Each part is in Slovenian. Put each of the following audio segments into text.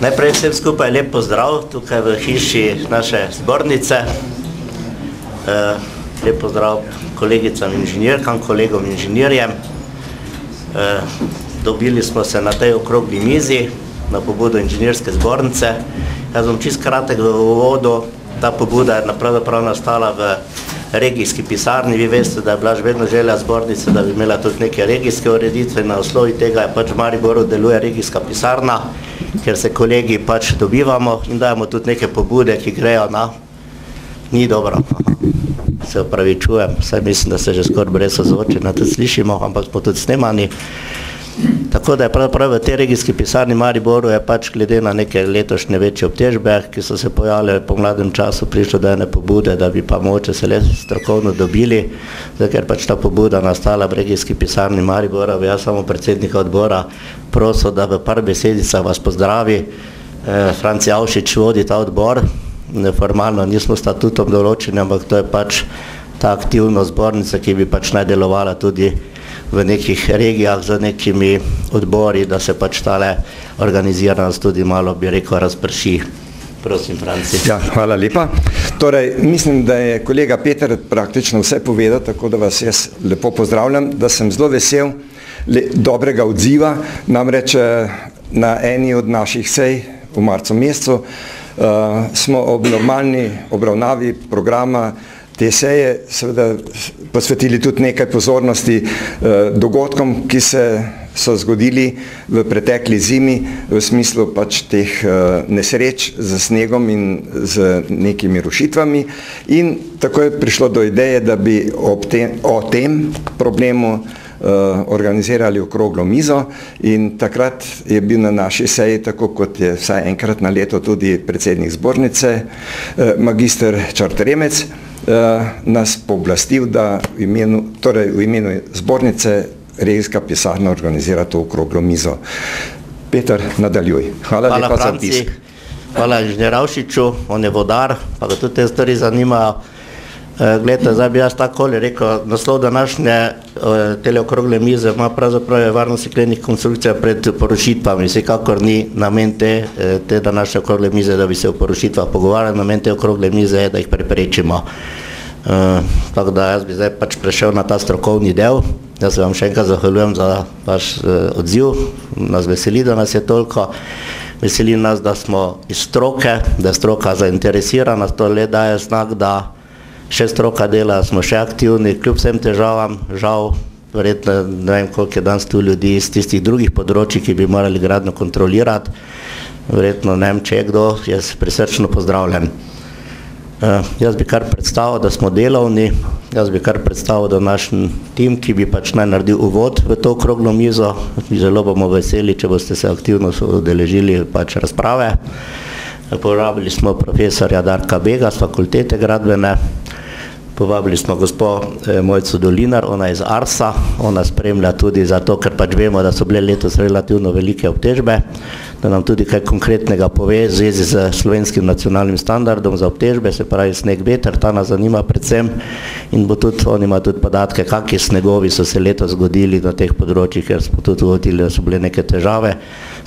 Najprej vsem skupaj lep pozdrav tukaj v hiši naše zbornice. Lep pozdrav kolegicam inženirkam, kolegom inženirjem. Dobili smo se na tej okrogli mizi na pobudo inženirske zbornice. Jaz bom čist kratek v uvodu. Ta pobuda je pravzaprav nastala v regijski pisarni. Vi veste, da je bila že vedno želja zbornice, da bi imela tudi neke regijske ureditve. Na osnovi tega je pač v Mariboru deluje regijska pisarna, ker se kolegi pač dobivamo in dajemo tudi neke pobude, ki grejo na... Ni dobro. Se opravičujem, saj mislim, da se že skoraj brez ozvočenja tudi slišimo, ampak smo tudi snemani. Tako da je pravzaprav v tej regijski pisarni Mariboru je pač glede na neke letošnje večje obtežbe, ki so se pojavile po mladem času, prišlo do ene pobude, da bi pa mogoče se le strokovno dobili, ker pač ta pobuda nastala v regijski pisarni Maribora, bi jaz samo predsednika odbora prosil, da v par besedicah vas pozdravi. Franci Avšič vodi ta odbor, neformalno nismo statutom določeni, ampak to je pač ta aktivnost zbornice, ki bi pač naj delovala tudi v nekih regijah z nekimi odbori, da se pač tale organiziranost tudi malo, bi rekel, razprši. Prosim, Franci. Ja, hvala lepa. Torej, mislim, da je kolega Peter praktično vse povedal, tako da vas jaz lepo pozdravljam, da sem zelo vesel dobrega odziva. Namreč na eni od naših sej v marcu mesecu smo ob normalni obravnavi programa te seje seveda posvetili tudi nekaj pozornosti dogodkom, ki so zgodili v pretekli zimi v smislu pač teh nesreč z snegom in z nekimi rušitvami. In tako je prišlo do ideje, da bi o tem problemu organizirali okroglo mizo in takrat je bil na naši seji, tako kot je vsaj enkrat na leto tudi predsednik zbornice, magister Čarteremec, nas pooblastil, da v imenu zbornice regijska pisarna organizira to okroglo mizo. Peter, nadaljuj. Hvala lepa za obisk. Hvala inženir Avšiču, on je vodar, pa ga tudi te stvari zanimajo. Glejte, zdaj bi jaz takole rekel, naslov današnje tele okrogle mize ima pravzaprav varnost steklenih konstrukcija pred porušitvami. Vsekakor ni namen te današnje okrogle mize, da bi se o porušitvah pogovarjali, namen te okrogle mize je, da jih preprečimo. Tako da jaz bi zdaj pač prešel na ta strokovni del. Jaz se vam še enkrat zahvaljujem za vaš odziv. Nas veseli, da nas je toliko. Veseli nas, da smo iz stroke, da je stroka zainteresirana. To le daje znak, da še stroka dela, smo še aktivni, kljub vsem težavam, žal, verjetno ne vem, koliko je danes tu ljudi iz tistih drugih področji, ki bi morali gradnjo kontrolirati. Verjetno ne vem, če je kdo, jaz prisrčno pozdravljen. Jaz bi kar predstavil, da smo delovni, jaz bi kar predstavil današnji tim, ki bi pač naj naredil uvod v to okroglo mizo. Zelo bomo veseli, če boste se aktivno udeležili pač razprave. Povabili smo profesorja Darka Bega z fakultete gradbene, povabili smo gospod Mojco Dolinar, ona je iz Arsa, ona spremlja tudi zato, ker pač vemo, da so bile letos relativno velike obtežbe, da nam tudi kaj konkretnega pove v zvezi z slovenskim nacionalnim standardom za obtežbe, se pravi sneg, veter, ta nas zanima predvsem in bo tudi, on ima tudi podatke, kakšni snegovi so se letos zgodili na teh področjih, ker smo tudi ugotovili, da so bile neke težave.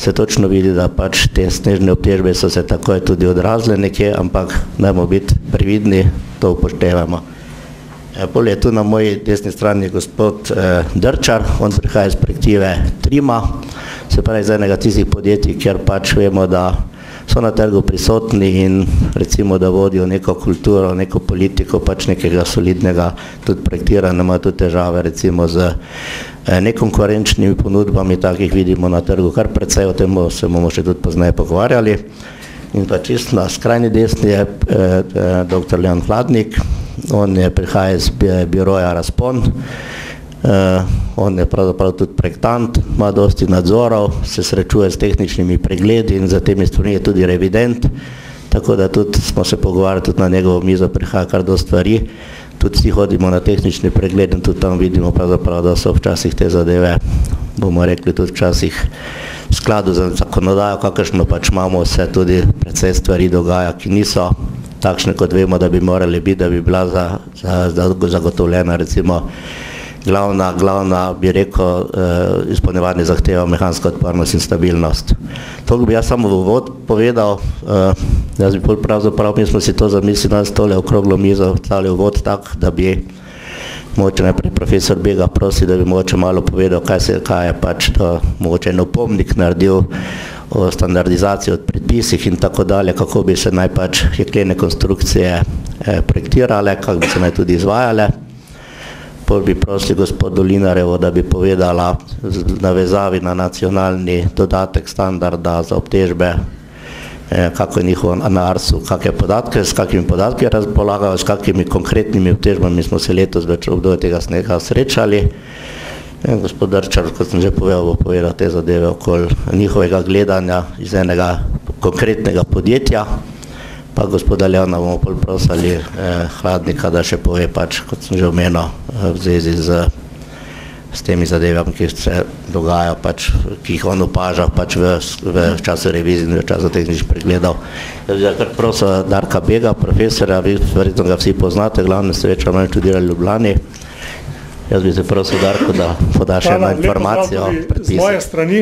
Se točno vidi, da pač te snežne obtežbe so se takoj tudi odrazile nekje, ampak dajmo biti previdni, to upoštevamo. Pol je tu na moji desni strani gospod Drčar, on prihaja iz projektive Trima, se pravi iz enega tistih podjetij, kjer pač vemo, da so na trgu prisotni in recimo, da vodijo neko kulturo, neko politiko, pač nekega solidnega tudi projektiranja, ima tudi težave recimo z nekonkurenčnimi ponudbami, takih vidimo na trgu kar precej, o tem se bomo še tudi pozneje pogovarjali. In pa čisto na skrajni desni je dr. Leon Hladnik, on prihaja iz biroja Razpon, on je pravzaprav tudi projektant, ima dosti nadzorov, se srečuje s tehničnimi pregledi in za temi stvarmi je tudi revident, tako da tudi smo se pogovarjali, tudi na njegovo mizo prihaja kar dosti stvari, tudi vsi hodimo na tehnični pregled in tudi tam vidimo pravzaprav, da so včasih te zadeve, bomo rekli tudi včasih v skladu za zakonodajo, kakršno pač imamo, se tudi precej stvari dogaja, ki niso takšne, kot vemo, da bi morali biti, da bi bila zagotovljena recimo glavna bi rekel, izpolnjevanje zahteva mehanska odpornost in stabilnost. To bi jaz samo v uvod povedal, jaz bi pravzaprav, mi smo si to zamislili, nas tole okroglo mizo, tale uvod tak, da bi mogoče najprej profesor Bega prosi, da bi mogoče malo povedal, kaj je pač to mogoče en opomnik naredil o standardizaciji od predpisih in tako dalje, kako bi se naj pač jeklene konstrukcije projektirale, kako bi se naj tudi izvajale. Pol bi prosili gospod Dolinarevo, da bi povedala navezavi na nacionalni dodatek standarda za obtežbe, kako je njihovo na ARS-u, s kakimi podatki razpolagajo, s kakimi konkretnimi obtežbami smo se letos več obdobje tega snega srečali. Gospod Drčar, kot sem že povedal, bo povedal te zadeve okoli njihovega gledanja iz enega konkretnega podjetja. Pa gospoda Leona bomo pol prosili Hladnika, da še pove pač, kot sem že omenil, v zvezi s temi zadevami, ki se dogajajo, pač, ki jih on opaža pač v času revizij in v času tehničnih pregledov. Jaz bi kar prosil Darka Bega, profesora, vi verjetno ga vsi poznate, glavne sreča manj študirali v Ljubljani. Jaz bi se prosil Darko, da poda še eno informacijo o predpisih. Z moje strani,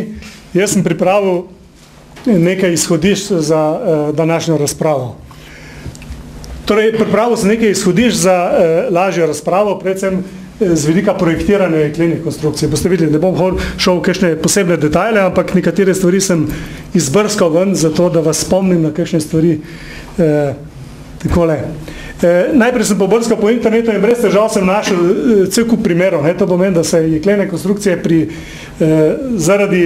jaz sem pripravil nekaj izhodišč za današnjo razpravo. Torej, pripravil sem nekaj izhodišč za lažjo razpravo, predvsem z vidika projektiranja jeklenih konstrukcij. Boste videli, ne bom šel v kakšne posebne detajle, ampak nekatere stvari sem izbrskal ven, zato da vas spomnim na kakšne stvari takole. Najprej sem pobrskal po internetu in brez težav sem našel cel kup primerov. To pomeni, da se jeklene konstrukcije zaradi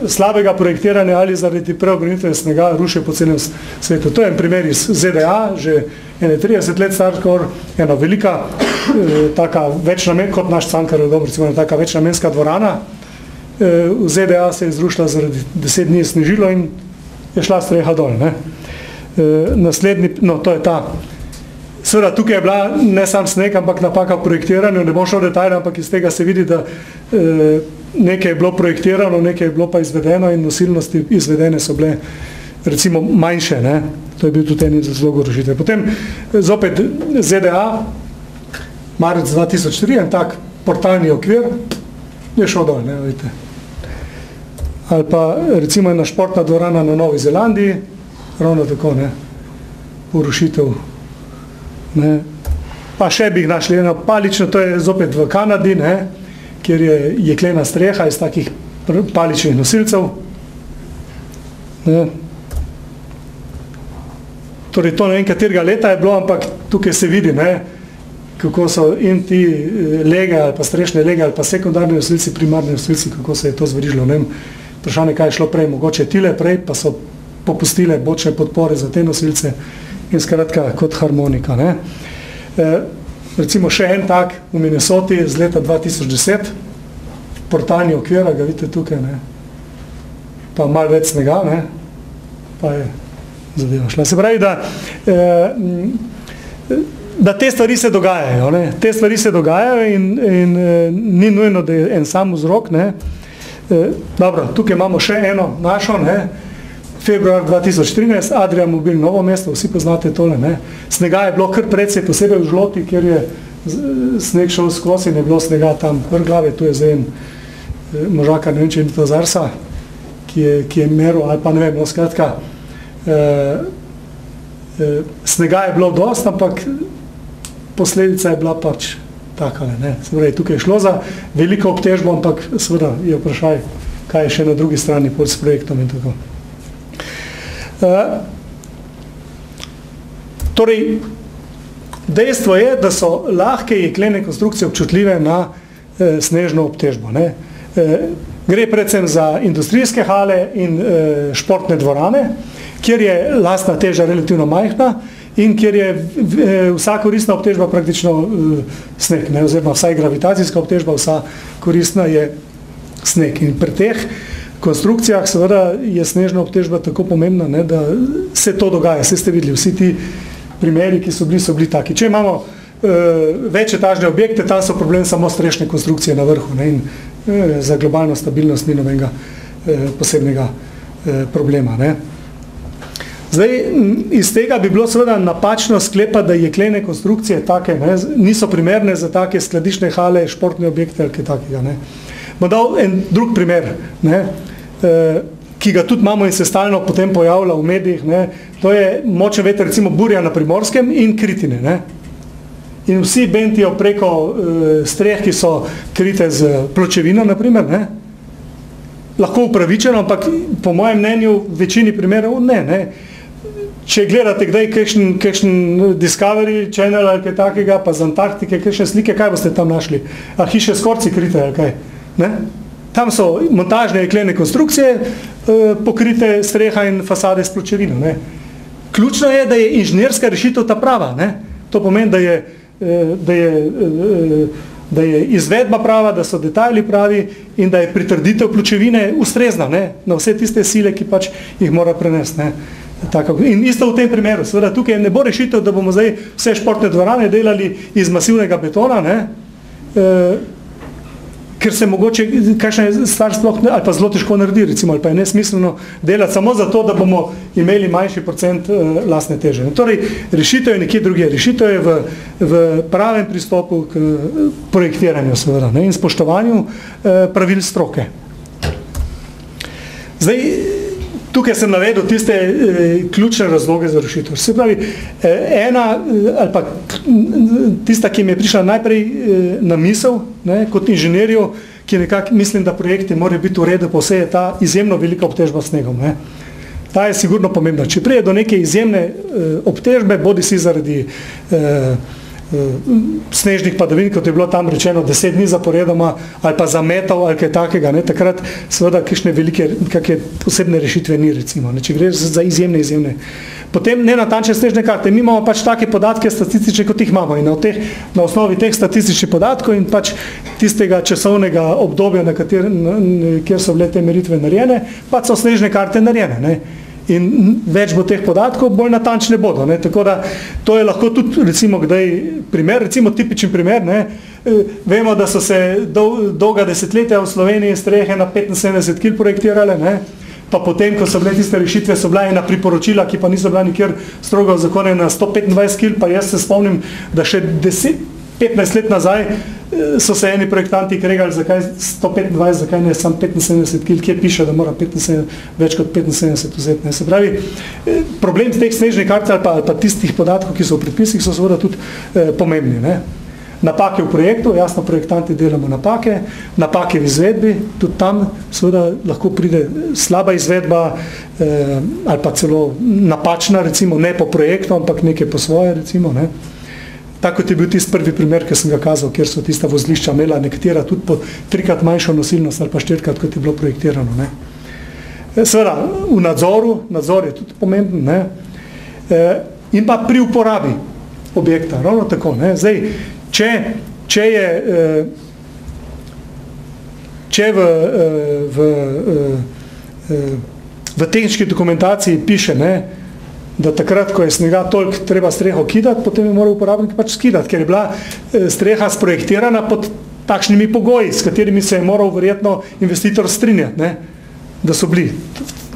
slabega projektiranja ali zaradi preobremenitve snega rušijo po celem svetu. To je en primer iz ZDA, že 30 let star, ena velika, taka kot naš Cankarjev dom, recimo taka večnamenska dvorana. V ZDA se je zrušila zaradi 10 dni snežilo in je šla streha dol. Naslednji, to je ta. Seveda, tukaj je bila ne sam sneg, ampak napaka v projektiranju, ne bom šel v detajle, ampak iz tega se vidi, da nekaj je bilo projektirano, nekaj je bilo pa izvedeno in nosilnosti izvedene so bile recimo manjše. To je bil tudi en zelo rušitev. Potem zopet ZDA, marec 2003, en tak portalni okvir, je šel dol, vidite. Ali pa recimo ena športna dvorana na Novi Zelandiji, ravno tako, porušitev. Pa še bi jih našli eno palično, to je zopet v Kanadi, kjer je jeklena streha iz takih paličnih nosilcev. Torej, to ne vem, katerega leta je bilo, ampak tukaj se vidi, kako so in ti lege ali pa strešne lege ali pa sekundarni nosilci, primarni nosilci, kako se je to zverižilo. Vprašanje, kaj je šlo prej, mogoče tile prej, pa so popustile bočne podpore za te nosilce in skratka kot harmonika. Recimo še en tak v Minnesoti z leta 2010, portalni okvir, ga vidite tukaj, pa malo več snega, pa je zadeva šla. Se pravi, da te stvari se dogajajo, te stvari se dogajajo in ni nujno, da je en sam vzrok. Dobro, tukaj imamo še eno našo, februar 2013, Adria Mobil Novo mesto, vsi poznate tole, snega je bilo kar precej, posebej v Žloti, kjer je sneg šel skozi in je bilo snega tam vrh glave, tu je zdaj en možakar, ne vem, če je to Zarsa, ki je meril, ali pa ne vem, skratka, snega je bilo dost, ampak posledica je bila pač takale, se pravi, tukaj je šlo za veliko obtežbo, ampak seveda je vprašaj, kaj je še na drugi strani pod s projektom in tako. Torej, dejstvo je, da so lahke jeklene konstrukcije občutljive na snežno obtežbo. Gre predvsem za industrijske hale in športne dvorane, kjer je lastna teža relativno majhna in kjer je vsa koristna obtežba praktično sneg, oziroma vsaj gravitacijska obtežba, vsa koristna je sneg. In pri teh konstrukcijah seveda je snežna obtežba tako pomembna, da se to dogaja. Vse ste videli, vsi ti primeri, ki so bili taki. Če imamo večetažne objekte, tam so problem samo strešne konstrukcije na vrhu in za globalno stabilnost ni nobenega posebnega problema. Zdaj, iz tega bi bilo seveda napačno sklepati, da jeklene konstrukcije take, ne, niso primerne za take skladišne hale, športne objekte ali kaj takega. Ne. Bom dal en drug primer, ne, ki ga tudi imamo in se stalno potem pojavlja v medijih. Ne. To je močen veter, recimo burja na Primorskem in kritine. Ne. In vsi bentijo preko streh, ki so krite z pločevino, naprimer, ne. Lahko upravičeno, ampak po mojem mnenju v večini primerov ne. Če gledate kdaj kakšen Discovery Channel ali kaj takega, pa z Antarktike, kakšne slike, kaj boste tam našli? A hiše s korci krite ali kaj? Ne? Tam so montažne jeklene konstrukcije, pokrite streha in fasade s pločevino. Ne? Ključno je, da je inženirska rešitev ta prava. Ne? To pomeni, da je izvedba prava, da so detajli pravi in da je pritrditev pločevine ustrezna, ne? Na vse tiste sile, ki pač jih mora prenesti. Ne? Tako. In isto v tem primeru, seveda tukaj ne bo rešitev, da bomo zdaj vse športne dvorane delali iz masivnega betona, ne? Ker se mogoče kakšna stvar sploh ali pa zelo težko naredi, recimo, ali pa je nesmiselno delati samo zato, da bomo imeli manjši procent lastne teže. Torej, rešitev je nekje druge. Rešitev je v pravem pristopu k projektiranju, seveda, ne? In spoštovanju pravil stroke. Zdaj, tukaj sem navedel tiste ključne razloge za rešitev. Se pravi, ena ali pa tista, ki mi je prišla najprej na misel, ne, kot inženirju, ki nekako mislim, da projekti morajo biti v redu, pa vse je ta izjemno velika obtežba s snegom. Ne. Ta je sigurno pomembna. Če prije do neke izjemne obtežbe, bodi si zaradi snežnih padavin, kot je bilo tam rečeno 10 dni zaporedoma, ali pa zametov ali kaj takega, ne, takrat seveda kakšne velike, kakšne posebne rešitve ni, recimo, ne, če gre za izjemne. Potem nenatančne snežne karte. Mi imamo pač take podatke statistične, kot jih imamo, in na osnovi teh statističnih podatkov in pač tistega časovnega obdobja, kjer so bile te meritve narejene, pač so snežne karte narejene. Ne. In več bo teh podatkov, bolj natančne bodo. Ne? Tako da to je lahko tudi, recimo, kdaj primer, recimo tipičen primer, ne? Vemo, da so se dolga desetletja v Sloveniji strehe na 75 kil projektirale, ne? Pa potem, ko so bile tiste rešitve, so bila ena priporočila, ki pa niso bila nikjer strogo zakonjena na 125 kil, pa jaz se spomnim, da še 15 let nazaj so se eni projektanti kregali, zakaj 125, zakaj ne sam 75 kil, kje piše, da mora 75, več kot 75 vzeti. Ne. Se pravi, problem teh snežnih kart ali pa tistih podatkov, ki so v predpisih, so seveda tudi pomembni. Ne. Napake v projektu, jasno, projektanti delamo napake v izvedbi, tudi tam seveda lahko pride slaba izvedba ali pa celo napačna, recimo, ne po projektu, ampak nekaj po svoje, recimo, ne. Tako je bil tisti prvi primer, ki sem ga kazal, kjer so tista vozlišča imela nekatera tudi po 3-krat manjšo nosilnost ali pa 4-krat, kot je bilo projektirano. Ne. Seveda, v nadzor je tudi pomemben, ne. In pa pri uporabi objekta, ravno tako. Ne. Zdaj, če v tehnički dokumentaciji piše, ne, da takrat, ko je snega toliko treba streho kidati, potem je moral uporabnik pač skidati, ker je bila streha sprojektirana pod takšnimi pogoji, s katerimi se je moral verjetno investitor strinjati, ne, da so bili.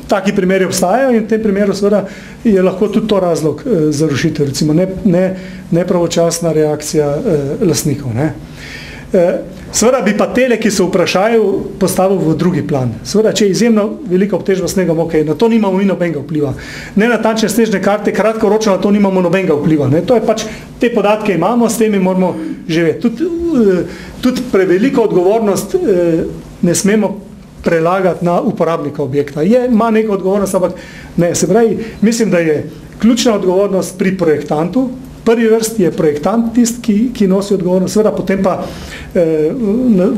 Taki primeri obstajajo in v tem primeru seveda je lahko tudi to razlog za rušitev, recimo nepravočasna reakcija lastnikov. Ne. Seveda bi pa tele, ki se vprašajo, postavil v drugi plan. Seveda, če je izjemno velika obtežba snegom, ok, na to nimamo ni nobenega vpliva. Nenatančne snežne karte, kratkoročno na to nimamo nobenega vpliva. Ne. To je pač, te podatke imamo, s temi moramo živeti. Tudi preveliko odgovornost ne smemo prelagati na uporabnika objekta. Ima neko odgovornost, ampak ne, se pravi, mislim, da je ključna odgovornost pri projektantu. Prvi vrst je projektant tist, ki nosi odgovornost, seveda potem pa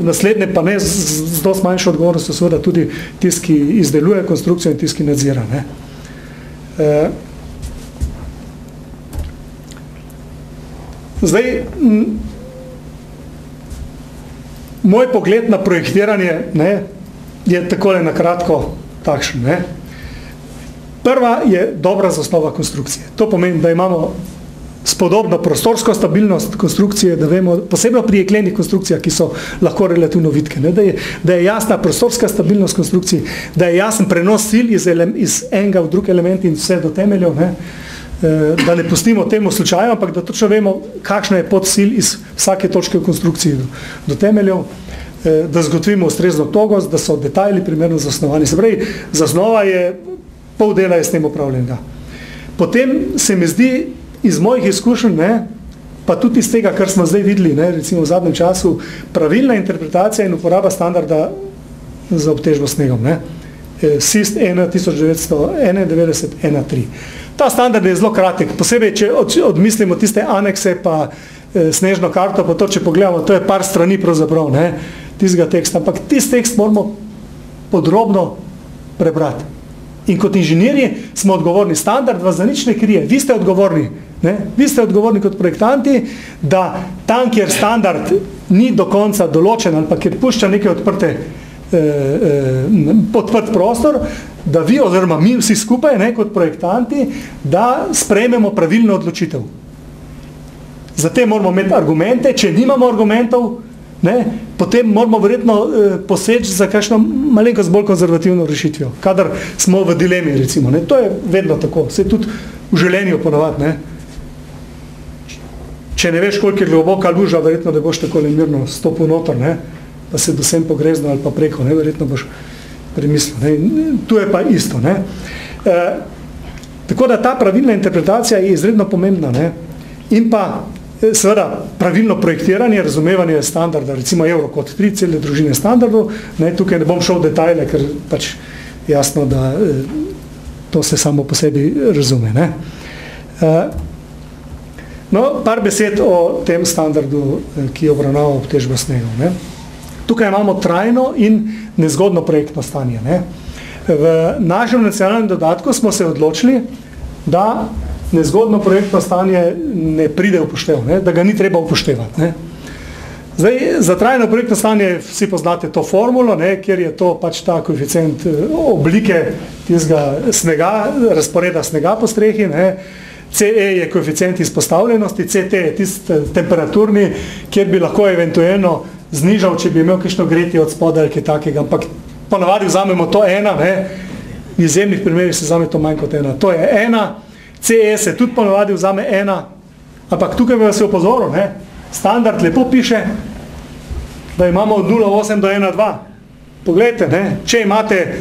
naslednje pa ne z dosti manjšo odgovornostjo, seveda tudi tist, ki izdeluje konstrukcijo in tist, ki nadzira. Ne. Zdaj, moj pogled na projektiranje, ne, je takole na kratko takšen. Ne. Prva je dobra zasnova konstrukcije. To pomeni, da imamo spodobno prostorsko stabilnost konstrukcije, da vemo, posebno pri jeklenih konstrukcijah, ki so lahko relativno vitke, ne, da je jasna prostorska stabilnost konstrukcij, da je jasen prenos sil iz enega v drug element in vse do temeljev, ne, da ne pustimo temu slučaju, ampak da točno vemo, kakšna je pot sil iz vsake točke v konstrukciji do temeljev, da zagotovimo ustrezno togost, da so detajli primerno zasnovani. Se pravi, zasnova je, pol dela je s tem upravljenega. Potem se mi zdi, iz mojih izkušenj, ne, pa tudi iz tega, kar smo zdaj videli, ne, recimo v zadnjem času, pravilna interpretacija in uporaba standarda za obtežbo snegom, ne, SIST 1991-1.3. Ta standard je zelo kratek, posebej, če odmislimo tiste anekse, pa snežno karto, pa to, če pogledamo, to je par strani pravzaprav, ne, tistega teksta, ampak tist tekst moramo podrobno prebrati. In kot inženirji smo odgovorni, standard vas za nič ne krije, vi ste odgovorni, ne? Vi ste odgovorni kot projektanti, da tam, kjer standard ni do konca določen ali pa kjer pušča neke odprt prostor, da vi oziroma mi vsi skupaj, ne, kot projektanti, da sprejmemo pravilno odločitev. Zato moramo imeti argumente, če nimamo argumentov, ne, potem moramo verjetno poseči za kakšno malenkost bolj konzervativno rešitvijo, kadar smo v dilemi, recimo. Ne. To je vedno tako, se tudi v življenju ponovadi. Ne. Če ne veš, koliko je globoka luža, verjetno ne boš tako mirno stopil noter, ne, pa se dosem pogrezno ali pa preko, ne, verjetno boš premislil. Ne. Tu je pa isto. Ne. Tako da ta pravilna interpretacija je izredno pomembna. Ne. In pa seveda pravilno projektiranje, razumevanje standarda, recimo Eurocode 3, cele družine standardov, ne, tukaj ne bom šel v detajle, ker pač jasno, da to se samo po sebi razume. Ne. No, par besed o tem standardu, ki obravnava obtežbo snegov. Ne. Tukaj imamo trajno in nezgodno projektno stanje. Ne. V našem nacionalnem dodatku smo se odločili, da nezgodno projektno stanje ne pride upoštev, ne, da ga ni treba upoštevati. Ne. Zdaj, za trajno projektno stanje vsi poznate to formulo, ne, kjer je to pač ta koeficient oblike tistega snega, razporeda snega po strehi, ne. CE je koeficient izpostavljenosti, CT je tist temperaturni, kjer bi lahko eventualno znižal, če bi imel kakšno gretje od spodaj ali kaj takega, ampak ponavadi vzamemo to ena, ne, v izjemnih primerih se vzame to manj kot ena. To je ena, CE se tudi ponavadi vzame ena, ampak tukaj bi vas je opozoril, ne, standard lepo piše, da imamo od 0,8 do 1,2. Poglejte, ne, če imate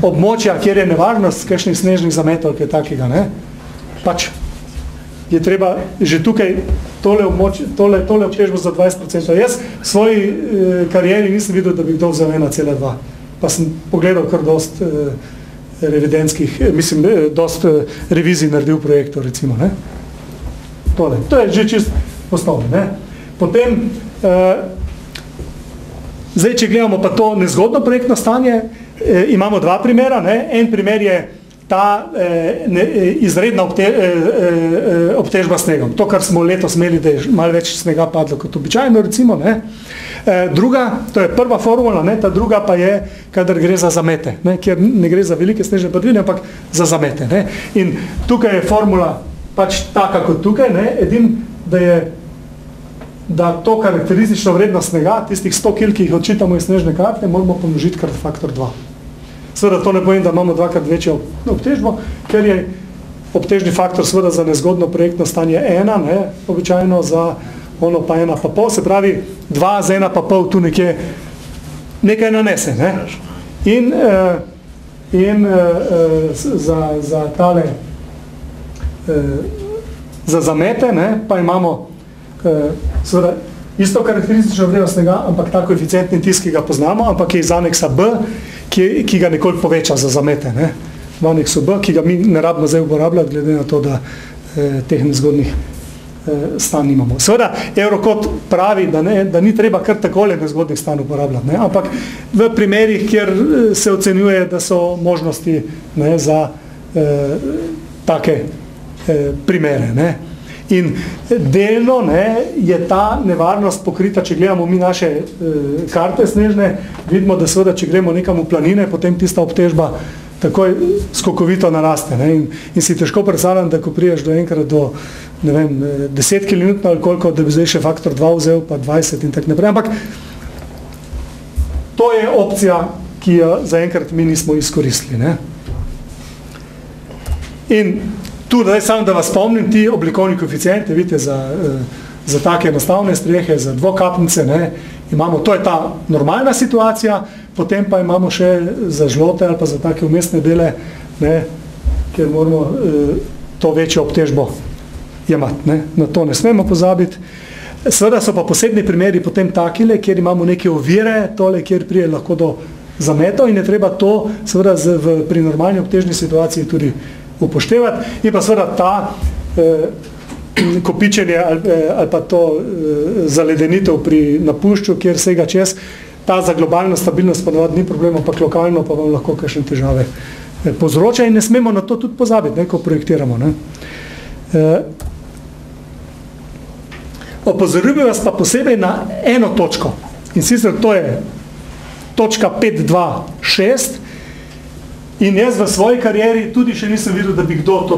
območja, kjer je nevarnost kakšnih snežnih zametov, kaj takega, ne, pač je treba že tukaj tole obtežbo za 20%. Jaz v svoji karieri nisem videl, da bi kdo vzel 1,2. Pa sem pogledal kar dost dost revizij naredil projektov, recimo, ne. Tole, to je že čist osnovno, ne. Potem, zdaj, če gledamo pa to nezgodno projektno stanje, imamo dva primera, ne. En primer je ta izredna obtežba snegom. To, kar smo letos imeli, da je malo več snega padlo kot običajno, recimo, ne. Druga, to je prva formula, ne, ta druga pa je, kadar gre za zamete, ne, kjer ne gre za velike snežne padavine, ampak za zamete. Ne. In tukaj je formula pač taka kot tukaj, ne, edin, da to karakteristično vrednost snega, tistih 100 kil, ki jih odčitamo iz snežne karte, moramo pomnožiti krat faktor 2. Seveda to ne povem, da imamo dvakrat večjo obtežbo, ker je obtežni faktor seveda za nezgodno projektno stanje 1, ne, običajno za ono pa 1,5, se pravi 2 za 1,5 tu nekaj nanese. Ne. In za tale, za zamete, ne, pa imamo seveda isto karakteristično vrednost snega, ampak ta koeficientni tisk, ki ga poznamo, ampak je iz aneksa B, ki ga nekoliko poveča za zamete. Ne. V aneksu B, ki ga mi ne rabimo zdaj uporabljati, glede na to, da teh nezgodnih stanj imamo. Seveda, Eurocode pravi, da ni treba kar takole nezgodnih stanj uporabljati, ne, ampak v primerih, kjer se ocenjuje, da so možnosti, ne, za take primere. Ne. In delno, ne, je ta nevarnost pokrita, če gledamo mi naše karte snežne, vidimo, da seveda, če gremo nekam v planine, potem tista obtežba takoj skokovito naraste. Ne? In si težko predstavljam, da ko priješ do enkrat do, ne vem, 10 km ali koliko, da bi zdaj še faktor 2 vzel, pa 20 in tako naprej. Ampak to je opcija, ki jo zaenkrat mi nismo izkoristili. Ne? In tu, samo da vas spomnim, ti oblikovni koeficienti, vidite, za take enostavne strehe, za dvokapnice, ne, imamo, to je ta normalna situacija, potem pa imamo še za žlote ali pa za take umestne dele, ne, kjer moramo to večjo obtežbo jemati. Ne. Na to ne smemo pozabiti. Seveda so pa posebni primeri potem takile, kjer imamo neke ovire, tole, kjer prije lahko do zametov in je treba to seveda pri normalni obtežni situaciji tudi upoštevati. In pa seveda ta kopičenje ali pa to zaledenitev pri napušču, kjer sega čez, ta za globalno stabilnost ponovadi ni problema, pa lokalno pa vam lahko kakšne težave povzroča in ne smemo na to tudi pozabiti, ne, ko projektiramo. Ne. Opozoril bi vas pa posebej na eno točko in sicer to je točka 5.2.6 in jaz v svoji karieri tudi še nisem videl, da bi kdo to